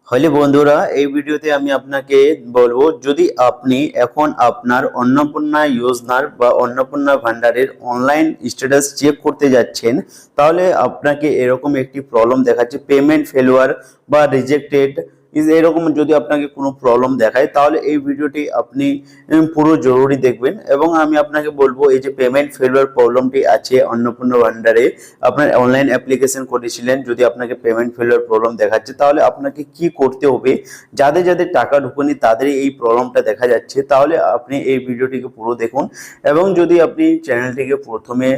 হলে বন্ধুরা এই ভিডিওতে আমি আপনাকে বলবো যদি আপনি এখন আপনার অন্নপূর্ণা যোজনার বা অন্নপূর্ণা ভান্ডারের অনলাইন স্ট্যাটাস চেক করতে যাচ্ছেন তাহলে আপনাকে এরকম একটি প্রবলেম দেখাচ্ছে পেমেন্ট ফেলুয়ার বা রিজেক্টেড এরকম যদি আপনাকে কোনো প্রবলেম দেখায় তাহলে এই ভিডিওটি আপনি পুরো জরুরি দেখবেন এবং আমি আপনাকে বলবো এই যে পেমেন্ট ফেলুয়ার প্রবলেমটি আছে অন্নপূর্ণা ভান্ডারে আপনার অনলাইন অ্যাপ্লিকেশন করেছিলেন যদি আপনাকে পেমেন্ট ফেলুয়ার প্রবলেম দেখাচ্ছে তাহলে আপনাকে কি করতে হবে যাদের যাদের টাকা ঢুকেনি তাদের এই প্রবলেমটা দেখা যাচ্ছে তাহলে আপনি এই ভিডিওটিকে পুরো দেখুন এবং যদি আপনি চ্যানেলটিকে প্রথমে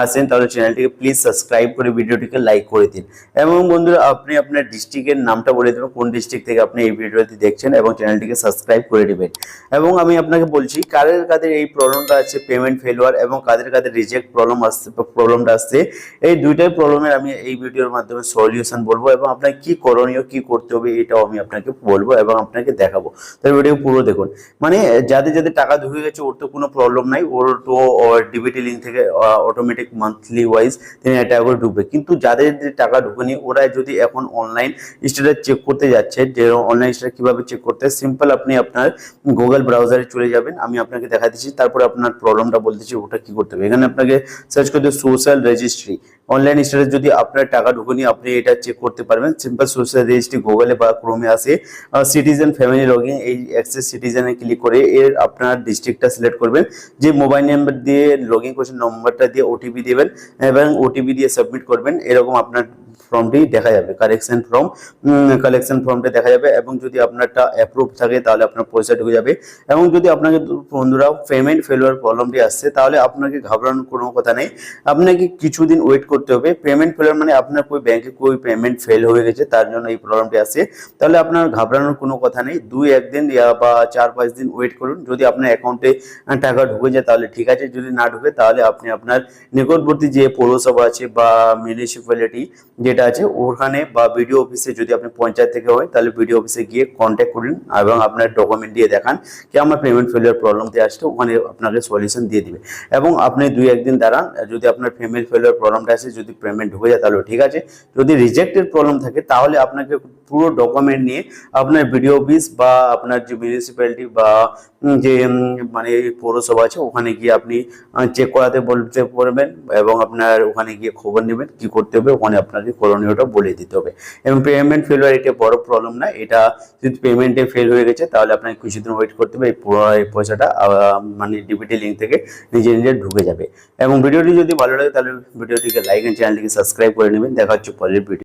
আসেন তাহলে চ্যানেলটিকে প্লিজ সাবস্ক্রাইব করে ভিডিওটিকে লাইক করে দিন এবং বন্ধুরা আপনি আপনার ডিস্ট্রিক্টের নামটা বলে দেবেন কোন ডিস্ট্রিক্ট থেকে আপনি এই ভিডিওটি দেখছেন এবং চ্যানেলটিকে সাবস্ক্রাইব করে দিবেন এবং আমি আপনাকে বলছি কাদের কাদের এই প্রবলেমটা আছে পেমেন্ট ফেলুয়ার এবং কাদের কাদের রিজেক্ট প্রবলেমটা আসছে এই দুইটাই প্রবলেমের আমি এই ভিডিওর মাধ্যমে সলিউশন বলবো এবং আপনাকে কি করণীয় কি করতে হবে এটাও আমি আপনাকে বলবো এবং আপনাকে দেখাবো তাই ভিডিও পুরো দেখুন মানে যাদের যাদের টাকা ঢুকে গেছে ওর তো কোনো প্রবলেম নাই ওর তো ডিবিটি লিঙ্ক থেকে অটোমেটিক মান্থলি ওয়াইজ 3000 টাকা করে ঢুকবে কিন্তু যাদের টাকা ঢুকেনি ওরা যদি এখন অনলাইন স্ট্যাটাস চেক করতে যাচ্ছে যে অনলাইন স্ট্যাটাস কিভাবে চেক করতে সিম্পল আপনি আপনার গুগল ব্রাউজারে চলে যাবেন আমি আপনাকে দেখা দিচ্ছি তারপরে আপনার প্রবলেমটা বলতেছি ওটা কি করতে হবে এখানে আপনাকে সার্চ করতে সোশ্যাল রেজিস্ট্রি অনলাইন স্ট্যাটাস যদি আপনার টাকা ঢুকেনি আপনি এটা চেক করতে পারবেন সিম্পল সোশ্যাল রেজিস্ট্রি গুগলে বা ক্রোমে আসে সিটিজেন ফ্যামিলি লগইন এই অ্যাক্সেস সিটিজেনে ক্লিক করে এর আপনার ডিস্ট্রিক্টটা সিলেক্ট করবেন যে মোবাইল নাম্বার দিয়ে লগইন করছেন নম্বরটা দিয়ে ওটিপি দিবেন এবং ওটিপি দিয়ে সাবমিট করবেন এরকম আপনার ফর্মটি দেখা যাবে কালেকশন ফর্মটা দেখা যাবে এবং যদি আপনারটা অ্যাপ্রুভ থাকে তাহলে আপনার পয়সা ঢুকে যাবে এবং যদি আপনাকে বন্ধুরা পেমেন্ট ফেলুয়ার প্রবলেমটি আসছে তাহলে আপনাকে ঘাবড়ানোর কোনো কথা নেই আপনাকে কিছুদিন ওয়েট করতে হবে পেমেন্ট ফেলুয়ার মানে আপনার কোই ব্যাংকে কোই পেমেন্ট ফেল হয়ে গেছে তার জন্য এই প্রবলেমটি আসছে তাহলে আপনার ঘাবড়ানোর কোনো কথা নেই 2-1 দিন বা 4-5 দিন ওয়েট করুন যদি আপনার অ্যাকাউন্টে টাকা ঢুকে যায় তাহলে ঠিক আছে যদি না ঢুকে তাহলে আপনি আপনার নিকটবর্তী যে পৌরসভা আছে বা মিউনিসিপ্যালিটি যেটা আছে ওখানে বা বিডিও অফিসে যদি আপনি পঞ্চায়েত থেকে হয় তাহলে বিডিও অফিসে গিয়ে কন্ট্যাক্ট করুন এবং আপনার ডকুমেন্ট দিয়ে দেখান কি আমার পেমেন্ট ফেলিয়ার প্রবলেমটি আসছে ওখানে আপনাকে সলিউশন দিয়ে দিবে এবং আপনি 2-1 দিন দাঁড়ান যদি আপনার পেমেন্ট ফেলিয়ার প্রবলেমটা আসে যদি পেমেন্ট ঢুকে যায় তাহলে ঠিক আছে যদি রিজেক্টেড প্রবলেম থাকে তাহলে আপনাকে পুরো ডকুমেন্ট নিয়ে আপনার বিডিও অফিস বা আপনার যে মিউনিসিপ্যালিটি বা যে মানে পৌরসভা আছে ওখানে গিয়ে আপনি চেক করাতে বলতে পারবেন এবং আপনার ওখানে গিয়ে খবর নেবেন কি করতে হবে ওখানে আপনাকে করণীয়টা বলে দিতে হবে এবং পেমেন্ট ফেলিয়ার এটা বড় প্রবলেম না এটা যদি পেমেন্টে ফেল হয়ে গেছে তাহলে আপনাকে কিছুদিন ওয়েট করতে হবে এই পুরো পয়সাটা মানে ডিবিটি লিঙ্ক থেকে নিজে নিজে ঢুকে যাবে এবং ভিডিওটি যদি ভালো লাগে তাহলে ভিডিওটিকে লাইক এন্ড চ্যানেলটিকে সাবস্ক্রাইব করে নেবেন দেখা হচ্ছে পরের ভিডিও